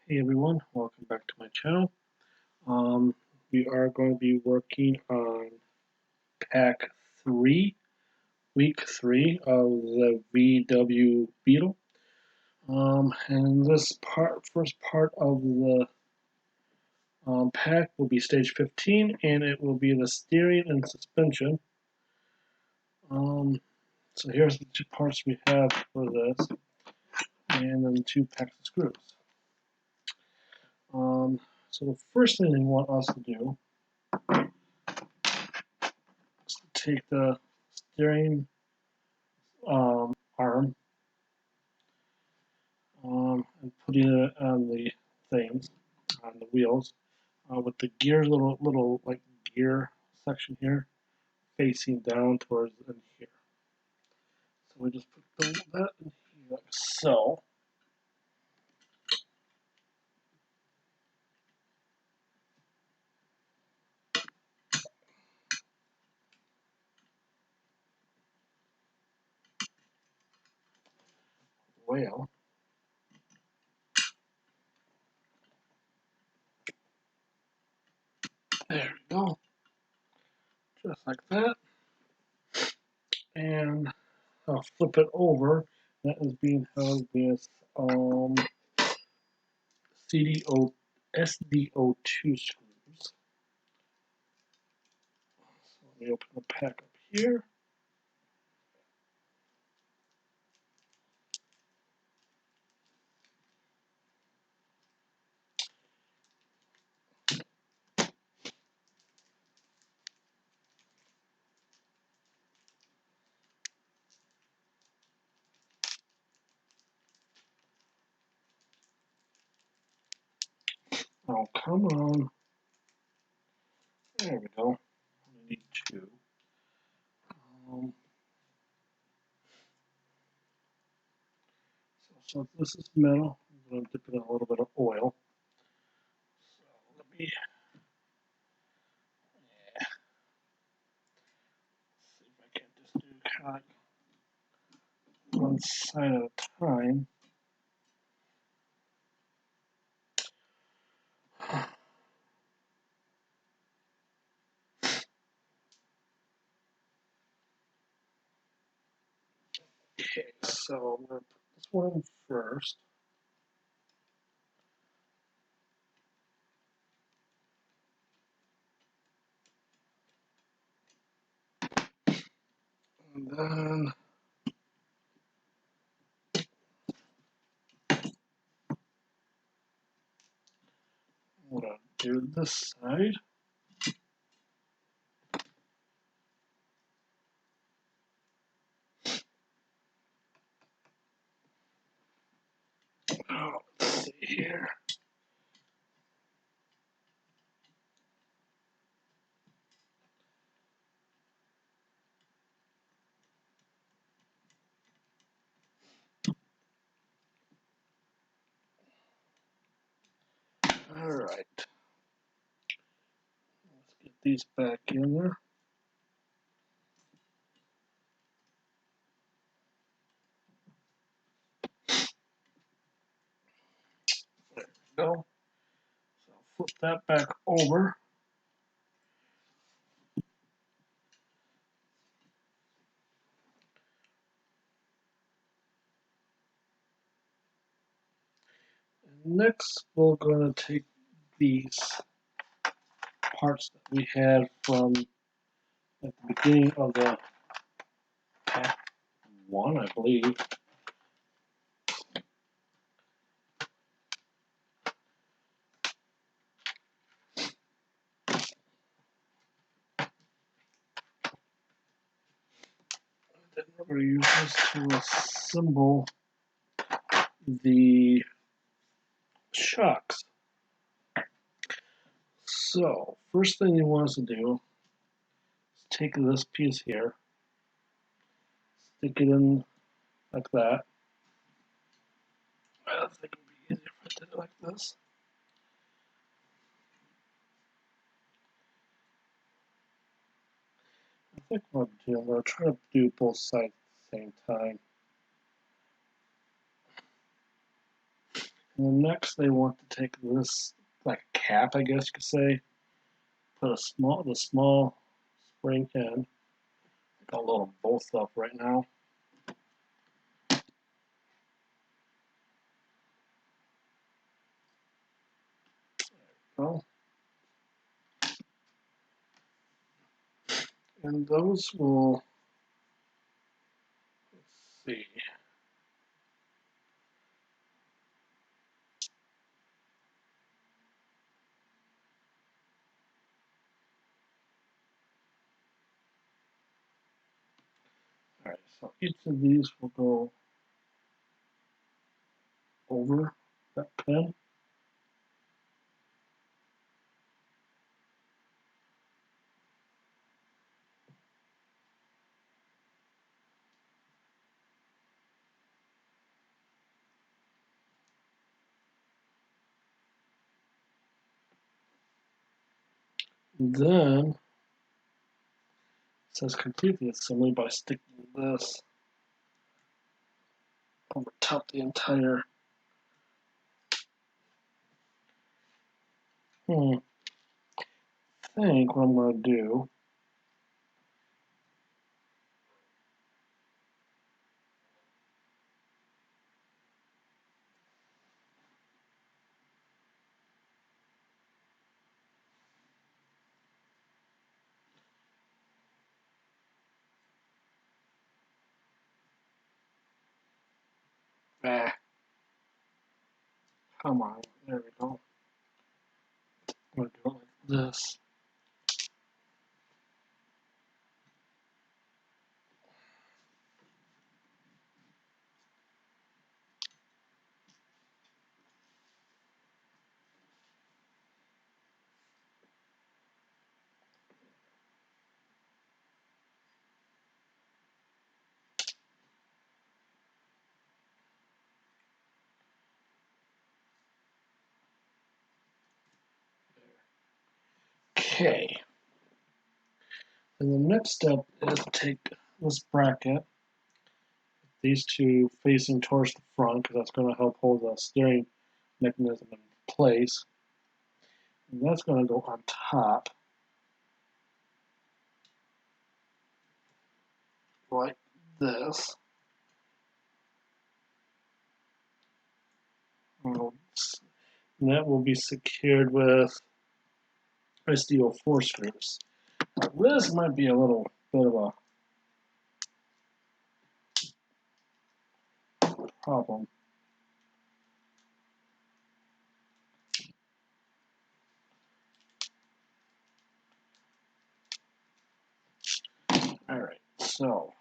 Hey everyone, welcome back to my channel. Um, we are going to be working on pack 3, week 3 of the VW Beetle. And this first part of the pack will be stage 15, and it will be the steering and suspension. Um, so here's the two parts we have for this, and then 2 packs of screws. So the first thing they want us to do is to take the steering arm and putting it on the things, on the wheels, with the gear little like gear section here facing down towards in here. So we just put that in here like so. Well, there we go, just like that. And I'll flip it over. That is being held with CDO SDO2 screws. So let me open the pack up here. Oh, come on. There we go. I need 2. Um, so this is metal. I'm going to dip it in a little bit of oil. So let me see if I can just do kind of one side at a time. Okay, so I'm going to put this one in first. And then I'm going to do this side. Oh, let's see here. All right. Let's get these back in there. There we go. So flip that back over. And next, we're going to take these parts that we had from at the beginning of the pack 1, I believe. Then we're going to use this to assemble the shocks. So, first thing you want us to do is take this piece here, stick it in like that. I think it would be easier if I did it like this. I think what I'm going to try to do both sides at the same time. And then next they want to take this, like a cap, I guess you could say, put the small spring in. Got a little both up right now. Well, and those will, let's see. All right, so each of these will go over that pin. Then it says complete the assembly by sticking this over top the entire. I think what I'm going to do. Ah, come on. There we go. I'm going to do it like this. Okay. And the next step is to take this bracket, these two facing towards the front, because that's going to help hold the steering mechanism in place. And that's going to go on top, like this. And that will be secured with steel 4 screws. Now, this might be a little bit of a problem. Alright, so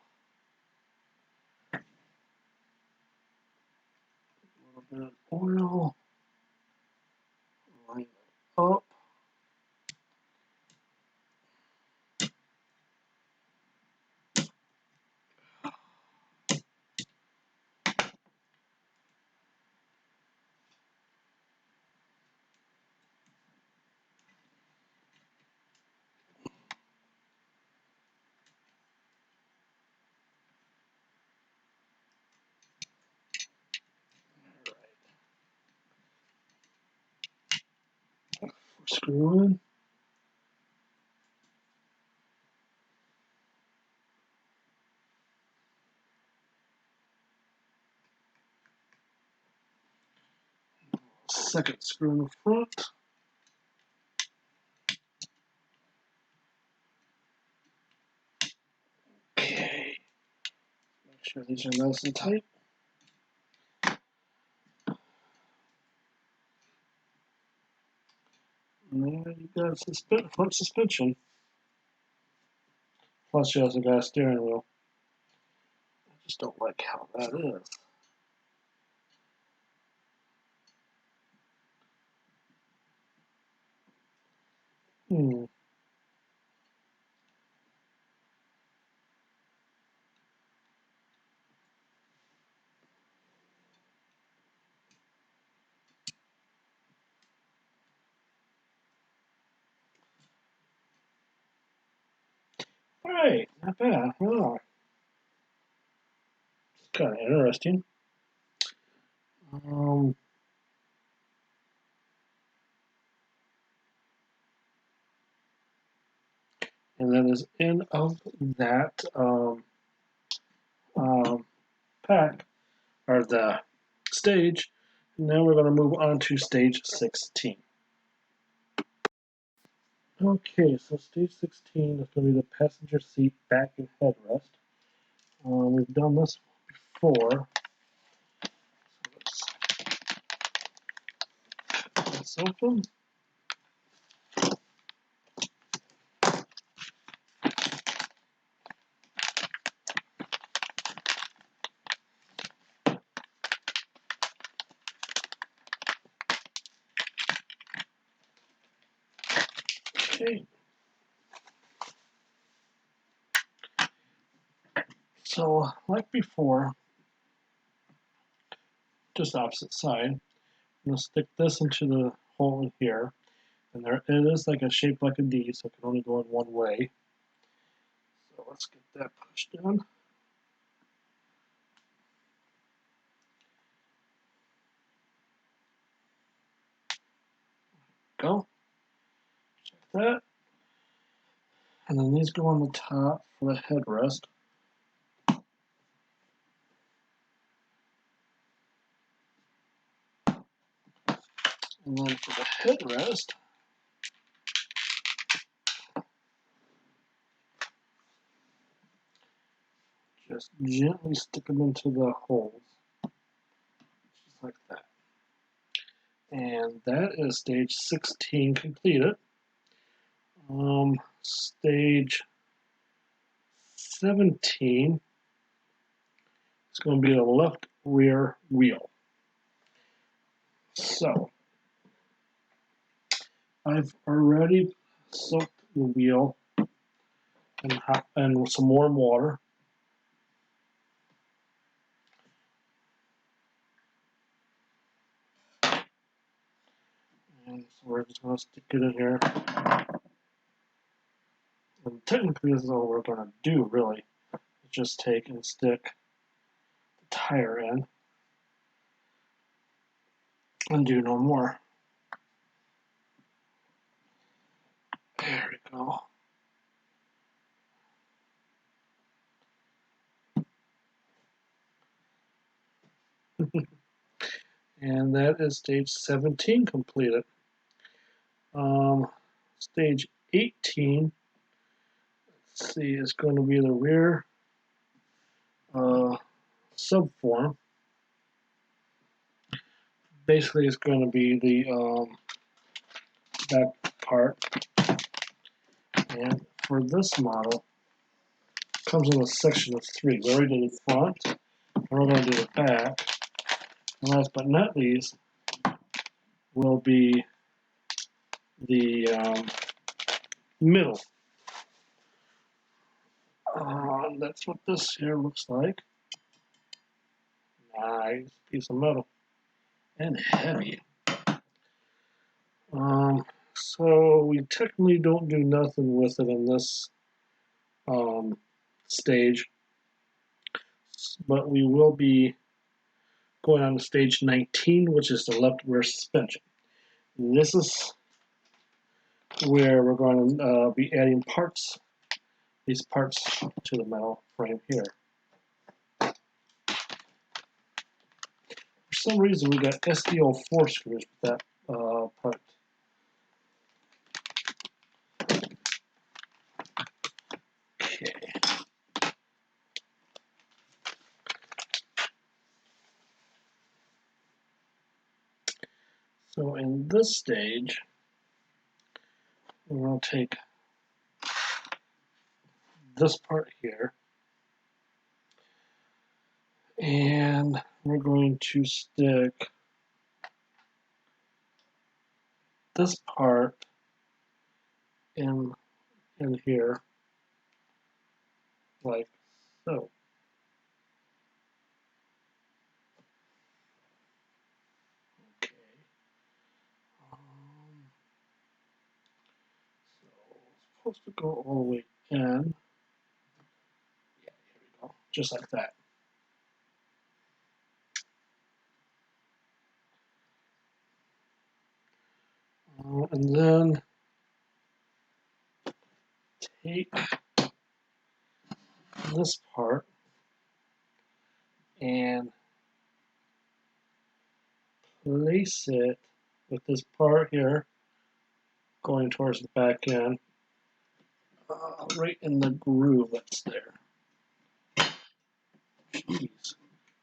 a little bit of oil, line it up. Screw in. Second screw in the front. Okay. Make sure these are nice and tight. And then you got front suspension. Plus you also got a steering wheel. I just don't like how that is. Hmm. Alright, not bad. Oh, it's kind of interesting. Um, and that is end of that pack, or the stage. Now we're going to move on to stage 16. Okay, so stage 16 is going to be the passenger seat, back, and headrest. We've done this before. So let's open. Okay. So, like before, just opposite side, I'm going to stick this into the hole in here. And there it is like a shape like a D, so it can only go in one way. So let's get that pushed in. Go. Check that. And then these go on the top for the headrest. And then for the headrest, just gently stick them into the holes. Just like that. And that is stage 16 completed. Stage 17 is going to be the left rear wheel. So, I've already soaked the wheel and some warm water. And so we're just going to stick it in here. And technically this is all we're going to do, really. Just take and stick the tire in and do no more. There we go. And that is stage 17 completed. Stage 18, let's see, is going to be the rear subform. Basically, it's going to be the back part. And for this model, it comes in a section of 3. We already did the front, and we're going to do the back. And last but not least, will be the middle. That's what this here looks like. Nice piece of metal. And heavy. So we technically don't do nothing with it in this stage, but we will be going on to stage 19, which is the left rear suspension. This is where we're going to be adding parts, these parts to the metal frame here. For some reason, we got SDO4 screws with that part. Okay. So in this stage, we're going to take this part here, and we're going to stick this part in here, like so. Okay. So it's supposed to go all the way in. Yeah, here we go. Just like that. And then take this part and place it with this part here going towards the back end, right in the groove that's there. Jeez,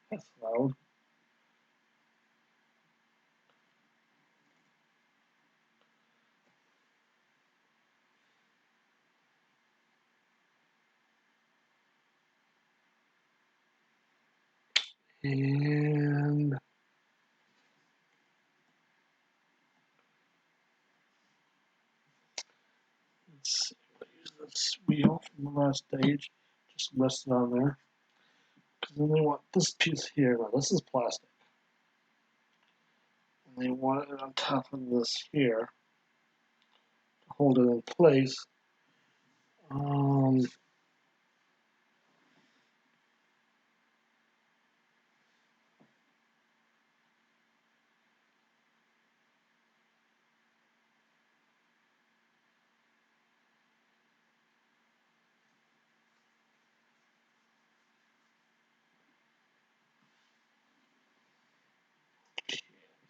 that's loud. And let's see, I'll use this wheel from the last stage, just rest it on there. Because then they want this piece here. Now this is plastic. And they want it on top of this here to hold it in place. Um,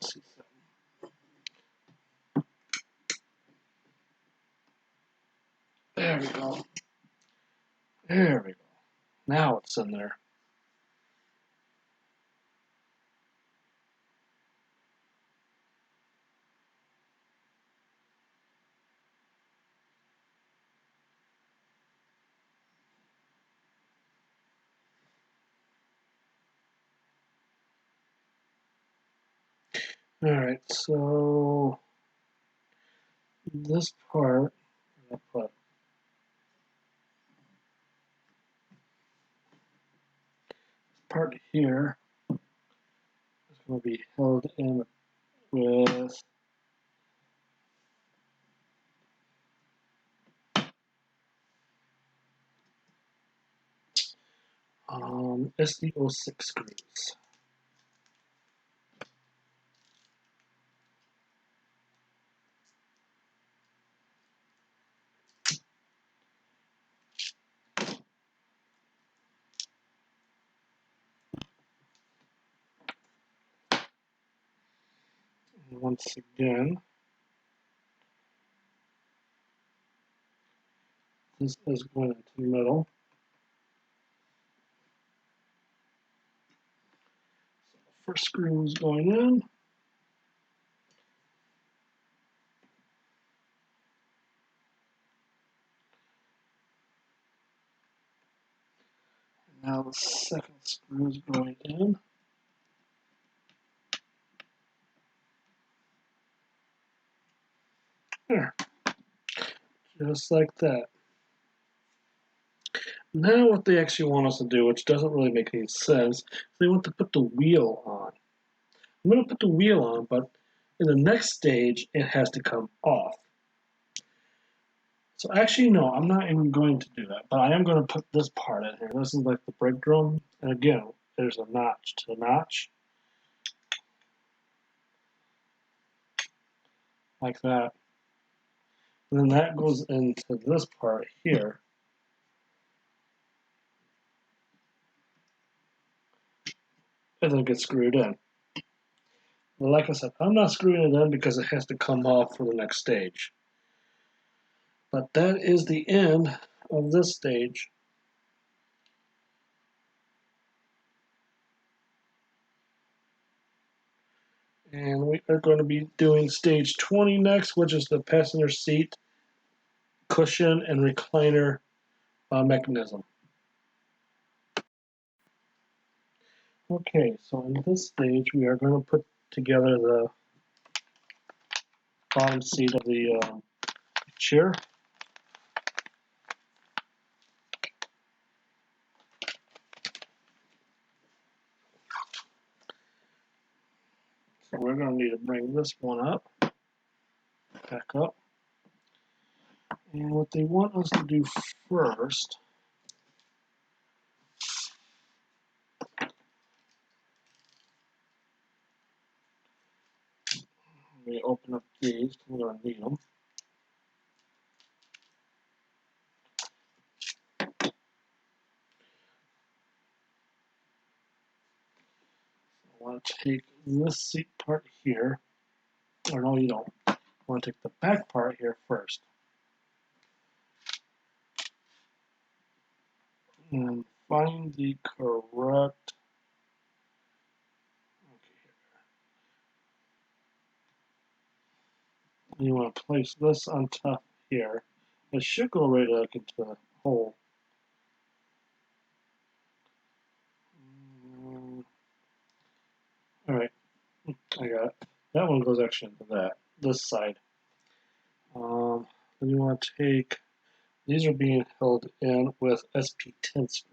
let's see something. There we go. There we go. Now it's in there. Alright, so this part, I put part here is going to be held in with SD06 screws. And once again, this is going into the middle. So the first screw is going in. Now the second screw is going in. There, just like that. Now what they actually want us to do, which doesn't really make any sense, is they want to put the wheel on. I'm going to put the wheel on, but in the next stage, it has to come off. So actually, no, I'm not even going to do that, but I am going to put this part in here. This is like the brake drum, and again, there's a notch to the notch, like that. And then that goes into this part here. And then gets screwed in. But like I said, I'm not screwing it in because it has to come off for the next stage. But that is the end of this stage. And we are going to be doing stage 20 next, which is the passenger seat, cushion, and recliner mechanism. Okay, so in this stage, we are going to put together the bottom seat of the chair. So we're going to need to bring this one up, back up. And what they want us to do first, we open up these, we're going to need them. want to take this seat part here, or no, you don't. You want to take the back part here first. And find the correct. You want to place this on top here. It should go right up into the hole. Alright, I got it. That one goes actually into this side. Then you want to take, these are being held in with SP10 screws.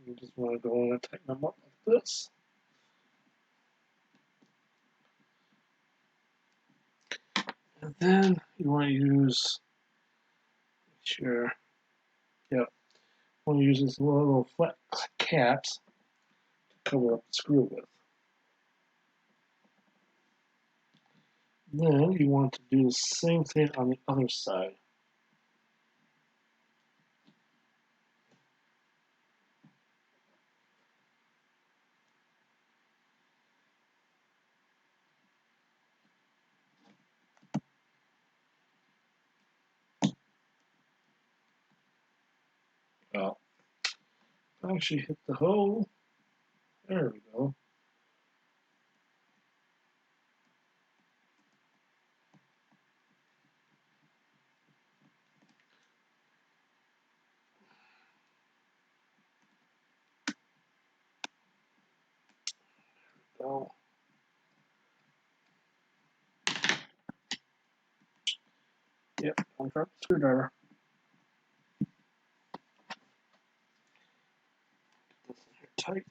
You just want to go in and tighten them up like this. And then you want to use, sure, yep, you want to use these little flat caps to cover up the screw with. Then you want to do the same thing on the other side. Oh, actually hit the hole. There we go. Go. Yep, don't drop the screwdriver. Get this here tight.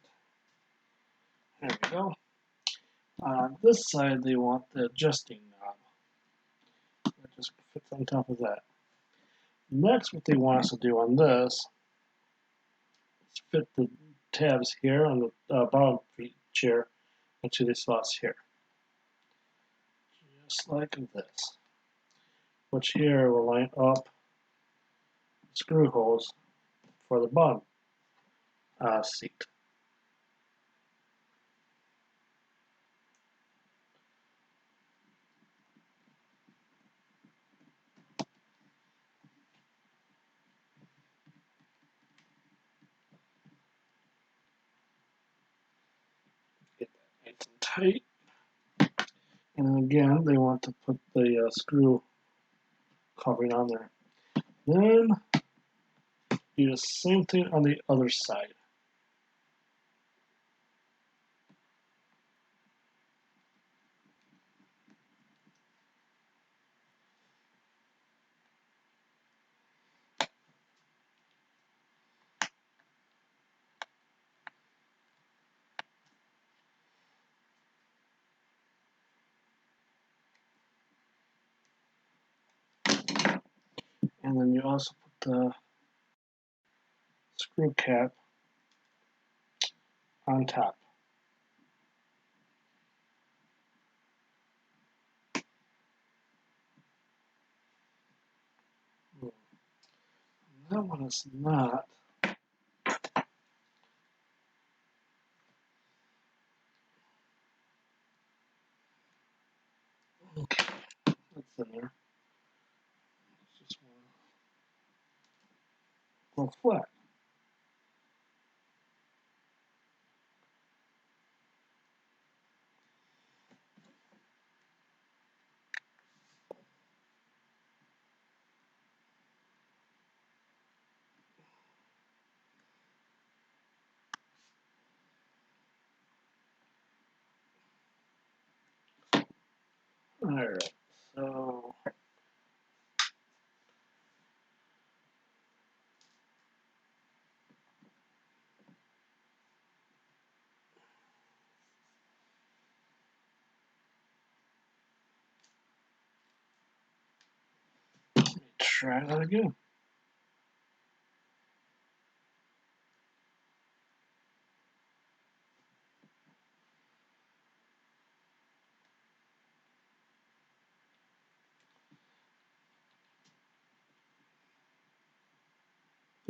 There we go. On this side, they want the adjusting knob. That just fits on top of that. Next, what they want us to do on this is fit the tabs here on the bottom chair into the slots here. Just like this. Which here will line up screw holes for the bottom seat. Get that nice and tight. And again, they want to put the screw covering on there. Then do the same thing on the other side. And then you also put the screw cap on top. That one is not. Okay, that's in there. Just want to go flat. Alright, so let me try that again.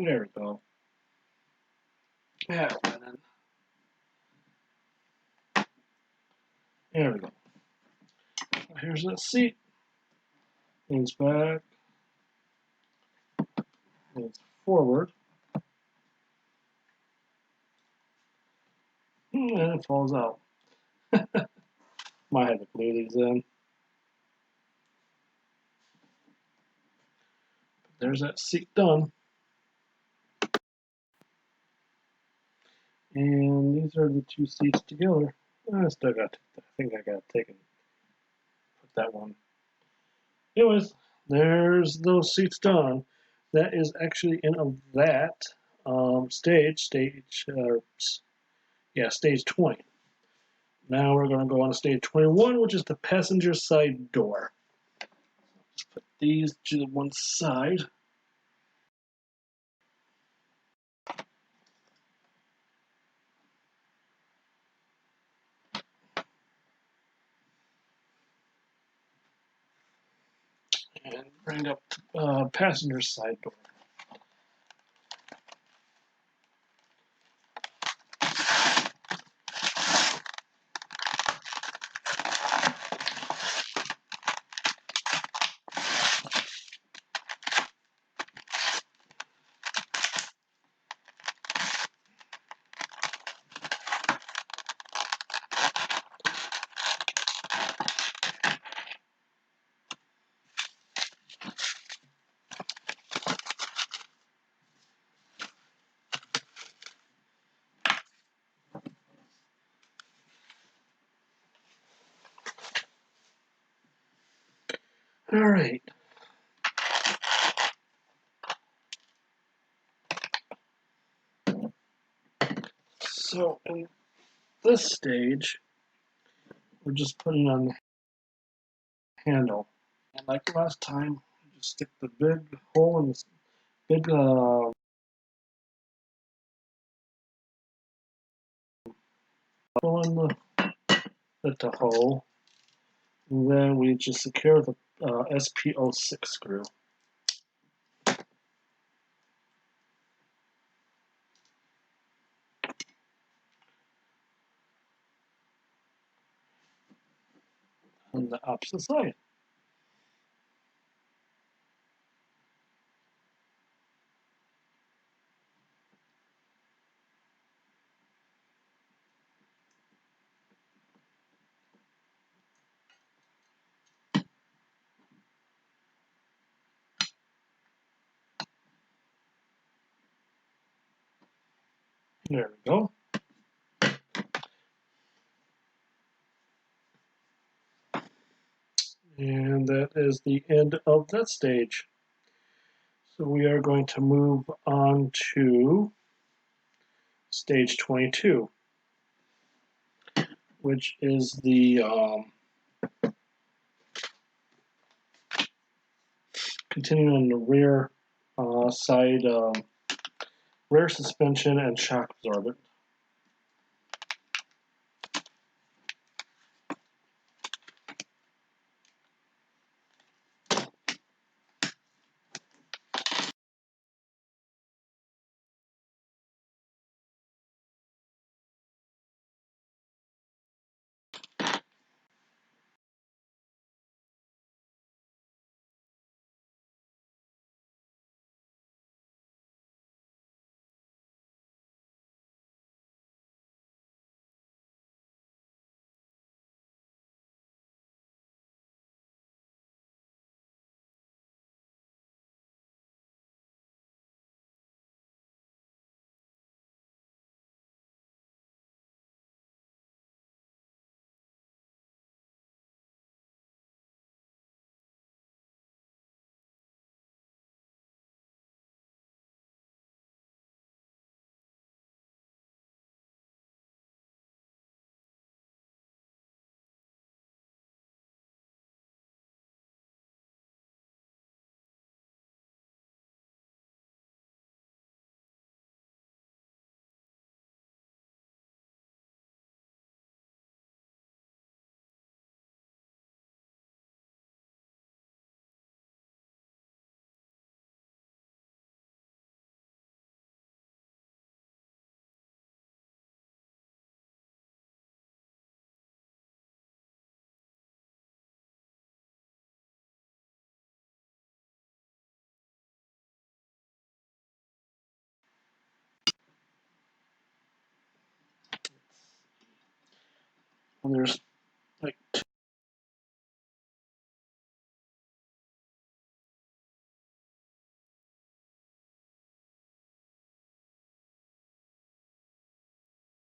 There we go. Yeah, and then there we go. Here's that seat. Leans back. Leans forward. And it falls out. Might have to glue these in. There's that seat done. And these are the two seats together. I still got to, I think I got to take and put that one. Anyways, there's those seats done. That is actually in of that stage 20. Now we're going to go on to stage 21, which is the passenger side door. Let's put these to the one side. And bring up passenger side door. All right. So in this stage, we're just putting on the handle. And like last time, you just stick the big hole in this big hole in the hole. And then we just secure the SPO6 screw. On the opposite side. There we go. And that is the end of that stage. So we are going to move on to stage 22, which is the continuing on the rear side rear suspension and shock absorbent. there's like two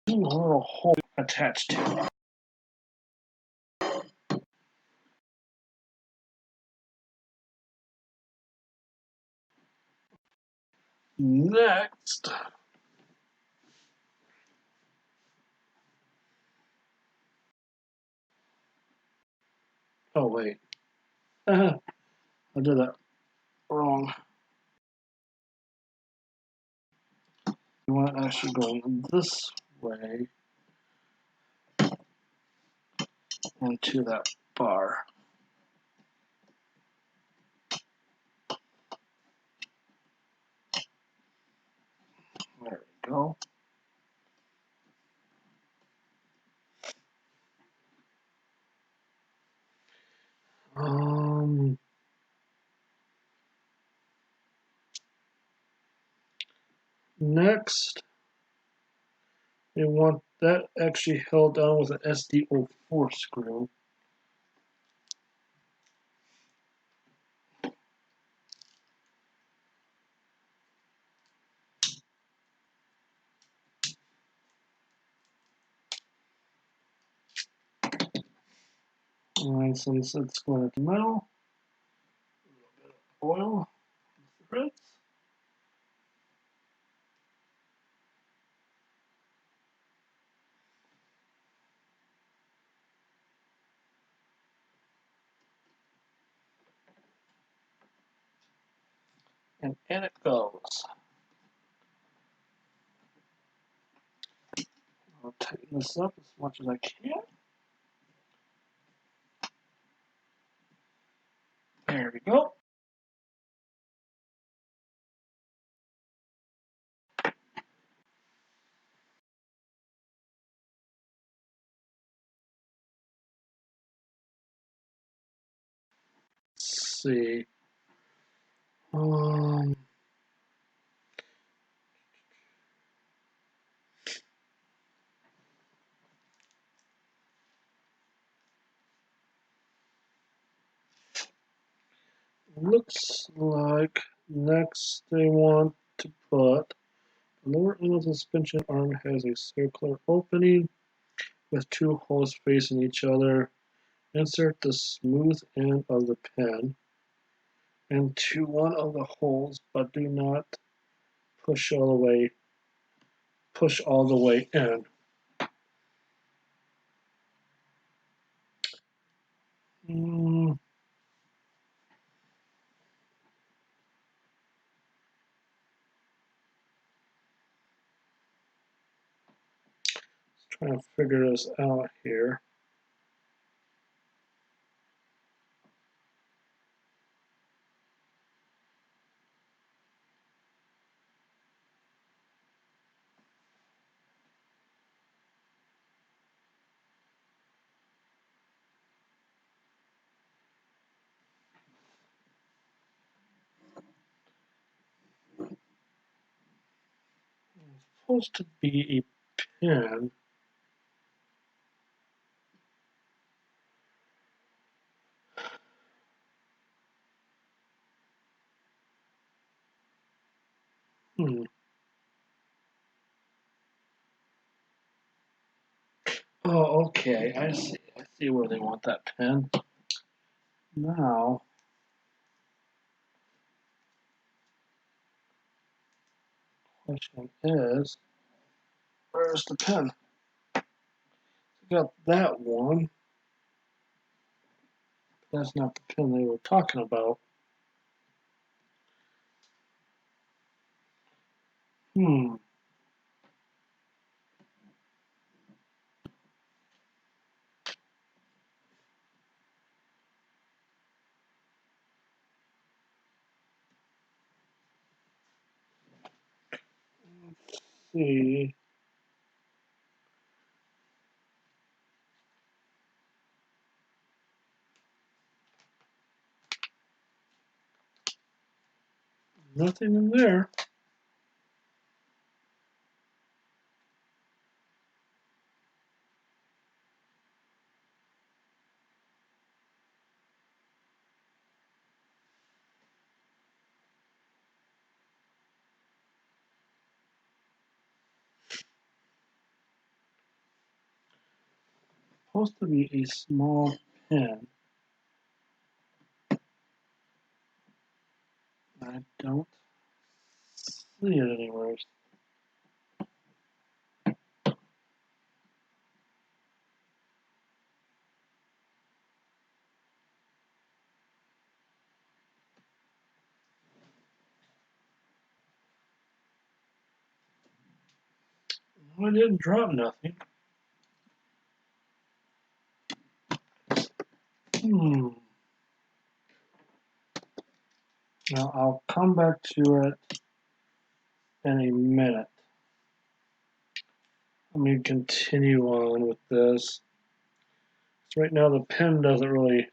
little holes attached to it. Next, oh wait, I did that wrong. You want to actually go this way into that bar. There we go. Next, we want that actually held down with an SD04 screw. And since it's going to metal, a little bit of oil, threads, and in it goes. I'll tighten this up as much as I can. There we go. Let's see. Um, Looks like next they want to put the lower end of the suspension arm has a circular opening with two holes facing each other. Insert the smooth end of the pen into one of the holes, but do not push all the way in. Mm, trying to figure this out here. It's supposed to be a pen. Hmm. Oh, okay. I see. I see where they want that pen. Now, question is, where's the pen? We got that one. That's not the pen they were talking about. Hmm. Let's see. Nothing in there. supposed to be a small pin. I don't see it anywhere. I didn't drop nothing. Now I'll come back to it in a minute. Let me continue on with this. So right now the pen doesn't really,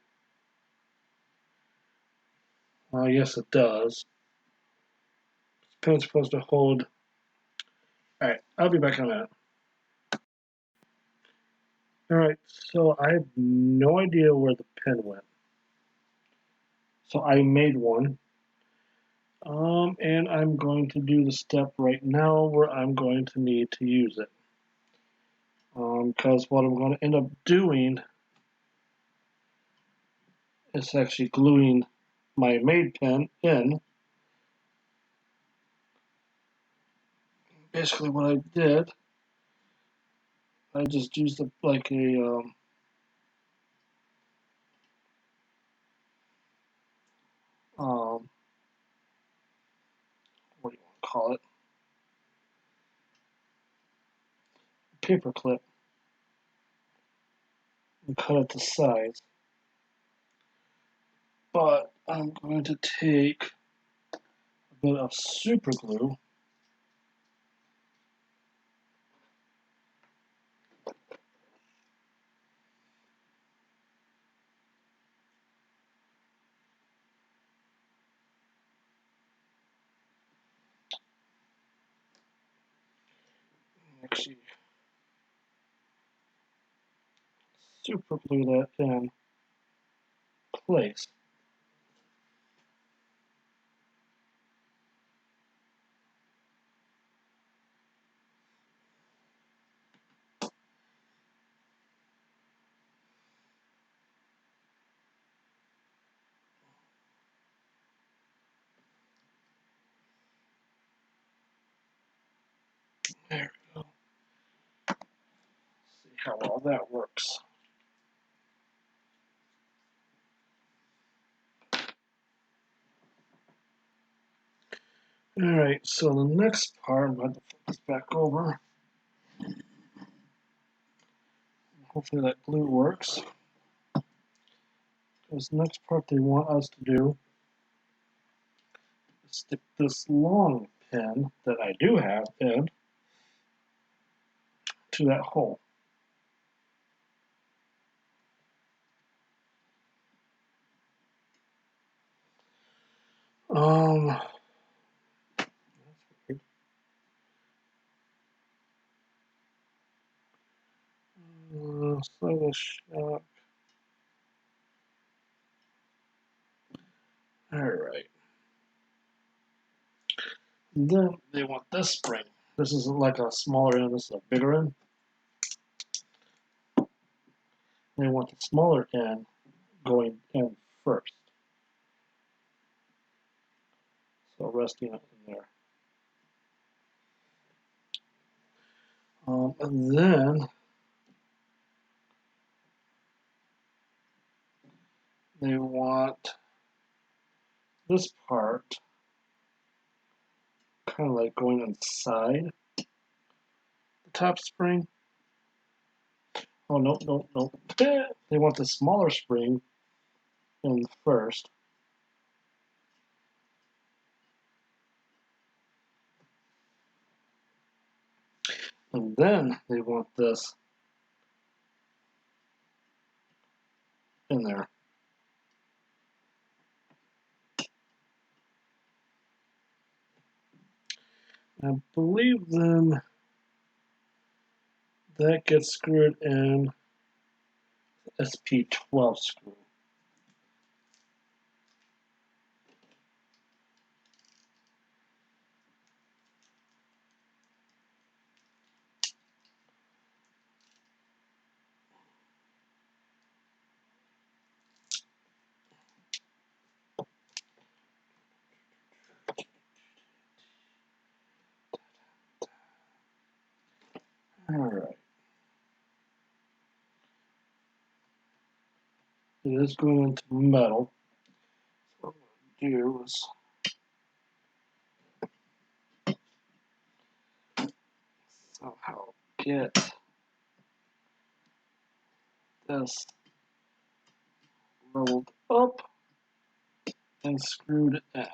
well, yes it does. This pen's supposed to hold. Alright, I'll be back in a minute. Alright, so I have no idea where the pen went. So I made one. And I'm going to do the step right now where I'm going to need to use it. Because what I'm going to end up doing is actually gluing my made pen in. Basically what I did, I just used like a what do you want to call it? Paper clip, and cut it to size. But I'm going to take a bit of super glue. Actually, super glue that in place. There we go. See how well that works. Alright, so the next part, I'm going to flip this back over. Hopefully that glue works. This next part they want us to do is stick this long pin that I do have in to that hole. That's weird. Slightly shock. Alright. Then they want this spring. This is like a smaller end, this is a bigger end. They want the smaller end going in first. So resting it in there. And then they want this part kind of like going inside the top spring. Oh, no, no, no. They want the smaller spring in first. And then they want this in there. I believe then that gets screwed in SP12 screw. it is going into metal. So what I'm going to do is somehow get this rolled up and screwed in.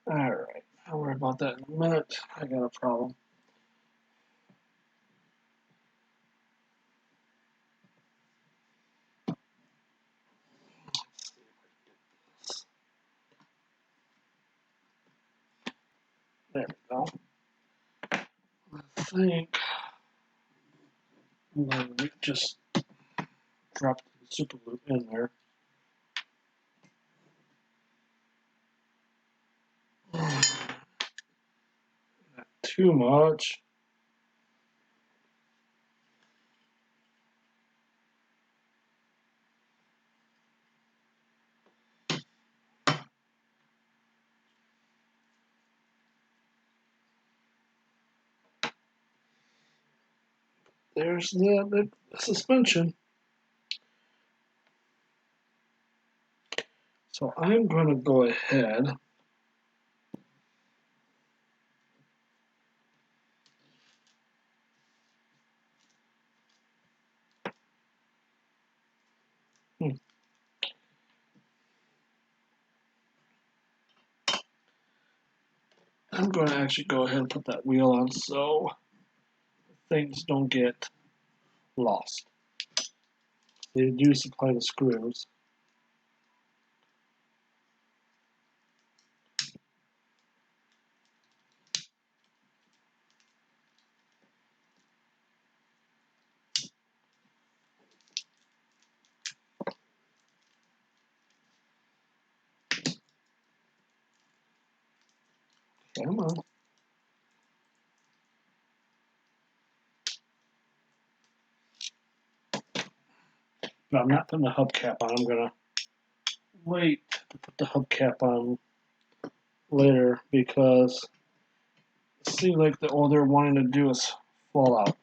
Alright, I'll worry about that in a minute. I got a problem. There we go. I think I'm going to just drop the super loop in there. Not too much. There's the suspension. So I'm going to go ahead I'm going to actually go ahead and put that wheel on so things don't get lost. They do supply the screws. Come on. But I'm not putting the hubcap on. I'm going to wait to put the hubcap on later because it seems like all they're wanting to do is fall out.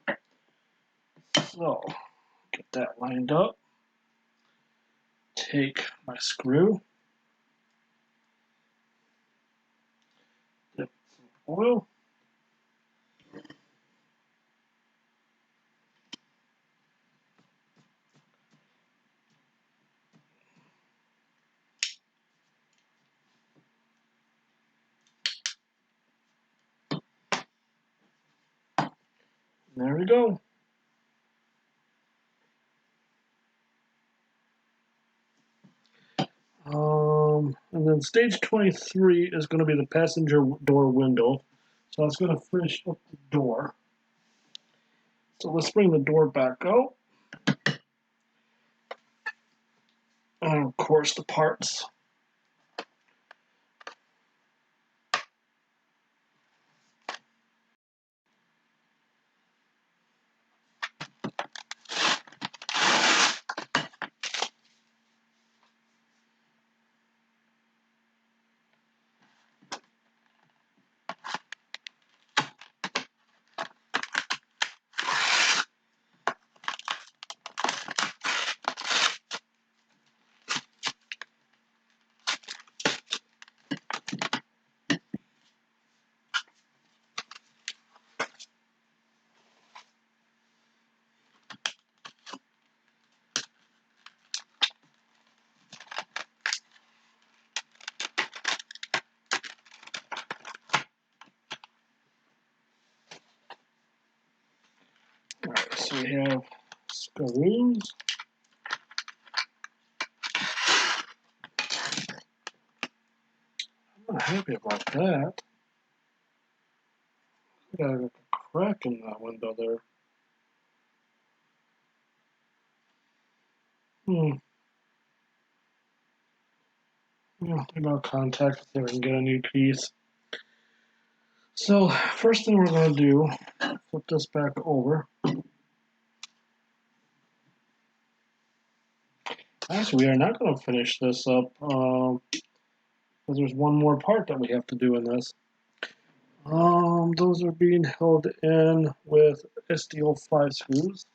So, get that lined up. Take my screw. Dip some oil. There we go. And then stage 23 is going to be the passenger door window. So I was going to finish up the door. So let's bring the door back out. And of course the parts. Alright, so we have screws. I'm not happy about that. I got a crack in that window there. Yeah, I'm gonna contact see if I can get a new piece. So first thing we're gonna do, flip this back over. Actually, we are not gonna finish this up because there's one more part that we have to do in this. Those are being held in with SDO5 screws.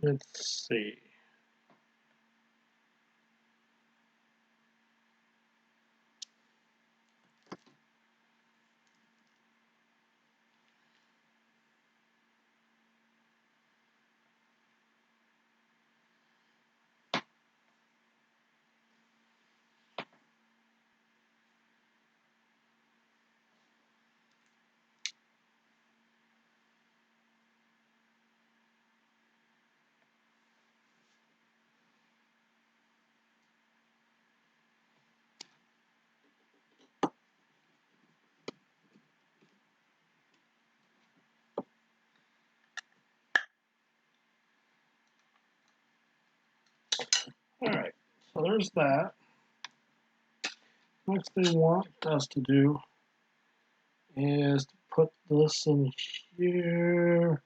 Let's see. Alright, so there's that. Next thing they want us to do is to put this in here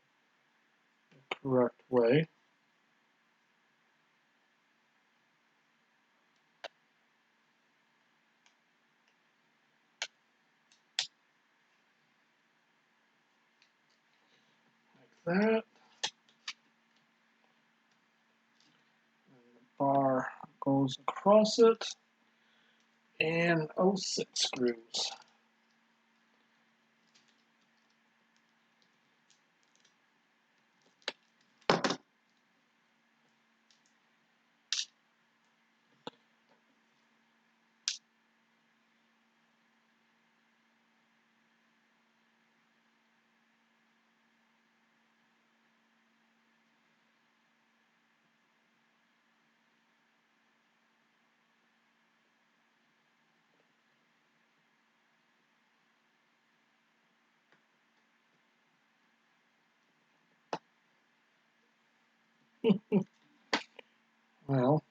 the correct way. Like that. And the bar goes across it. And 06 screws. Well,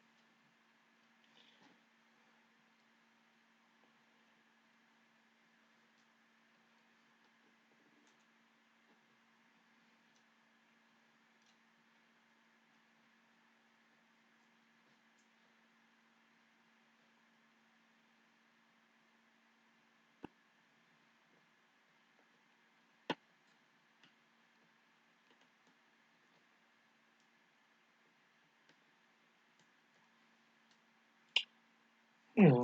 hmm.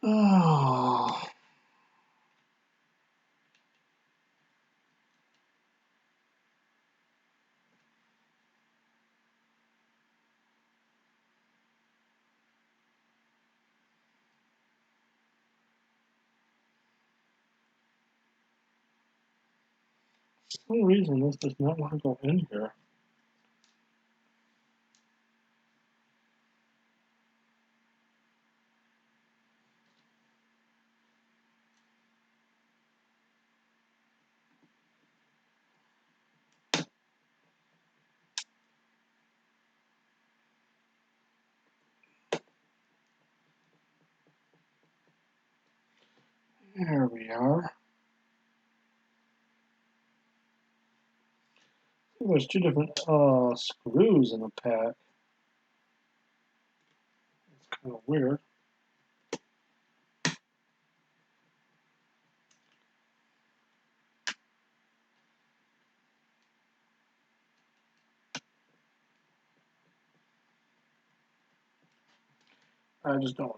Oh, for some reason this does not want to go in here. There we are. there's two different screws in the pack. It's kind of weird.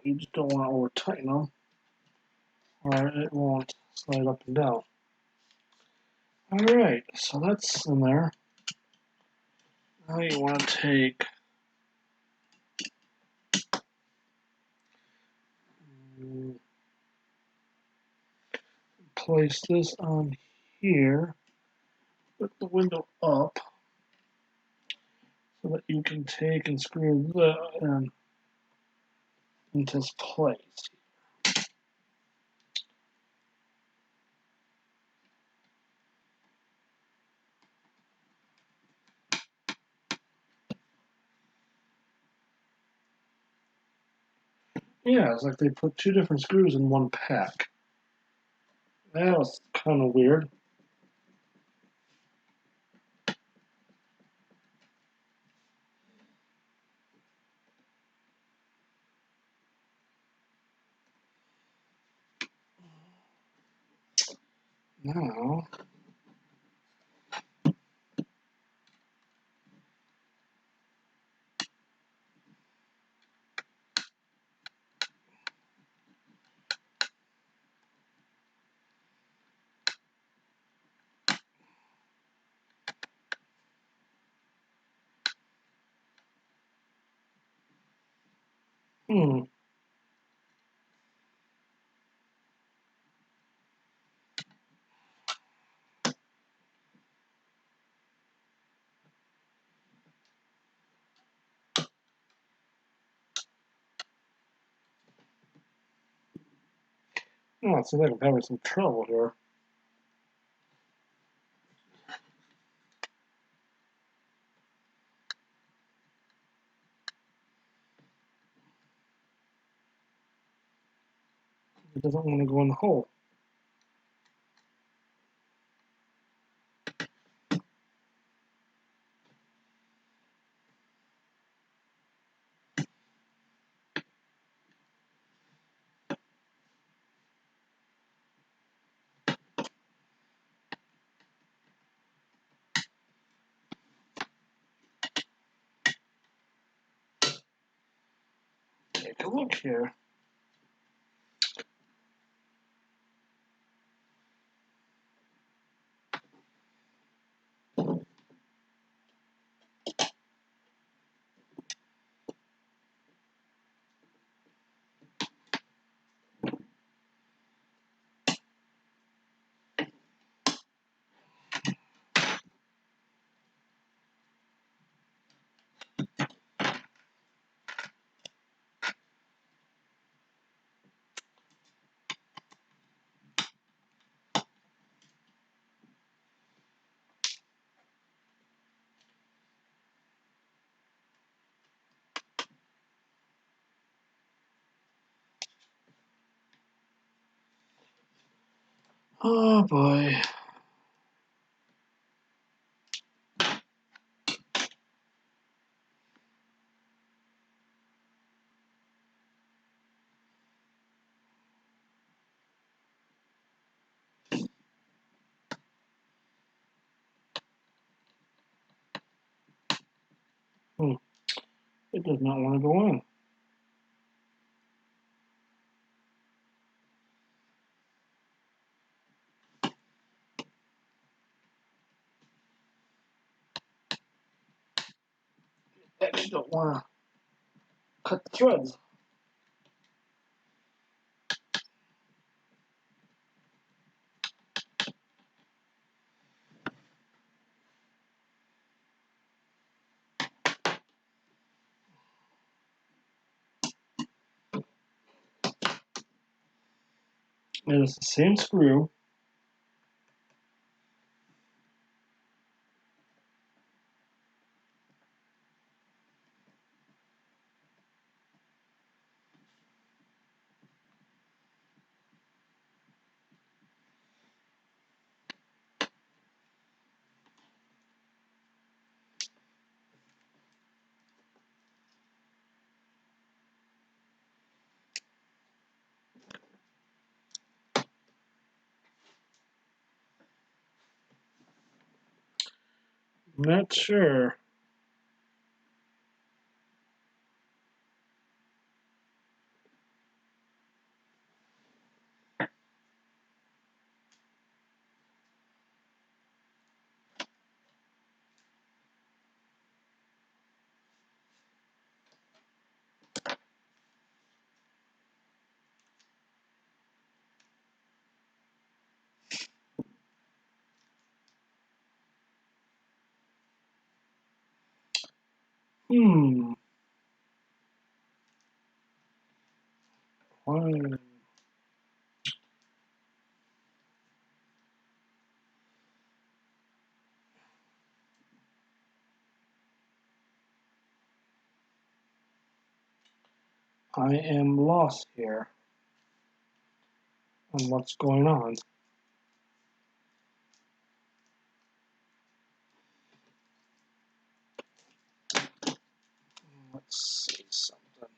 You just don't want to over tighten them, or it won't slide up and down. Alright, so that's in there. Now you want to take place this on here, put the window up so that you can take and screw that into place. Yeah, it's like they put two different screws in one pack. That was kind of weird. Now, hmm. Oh, it seems like I'm having some trouble here. It doesn't want to go in the hole. Take a look here. Oh boy. It does not want to go on. I actually don't want to cut the threads. It is the same screw. Not sure. Hmm. Why? I am lost here on what's going on. Let's see something.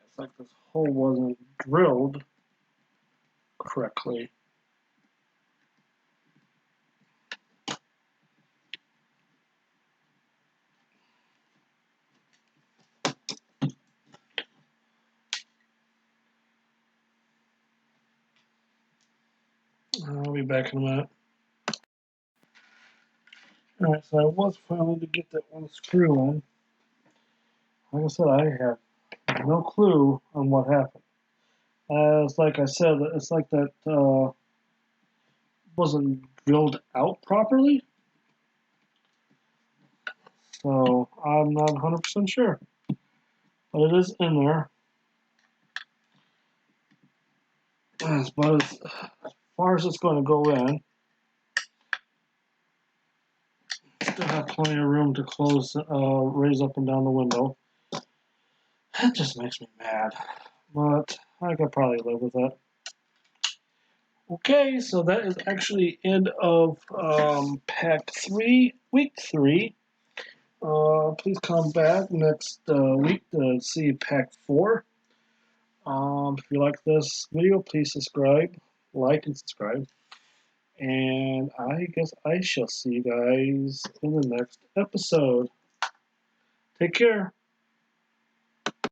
It's like this hole wasn't drilled correctly. I'll be back in a minute. Alright, so I was finally to get that one screw in. Like I said, I have no clue on what happened. It's like I said, it's like that wasn't drilled out properly. So I'm not 100% sure. But it is in there. But as far as it's going to go in, still have plenty of room to close, raise up and down the window. That just makes me mad. But I could probably live with that. Okay, so that is actually end of pack 3, week 3. Please come back next week to see pack 4. If you like this video, please subscribe, like, and subscribe. And I guess I shall see you guys in the next episode. Take care.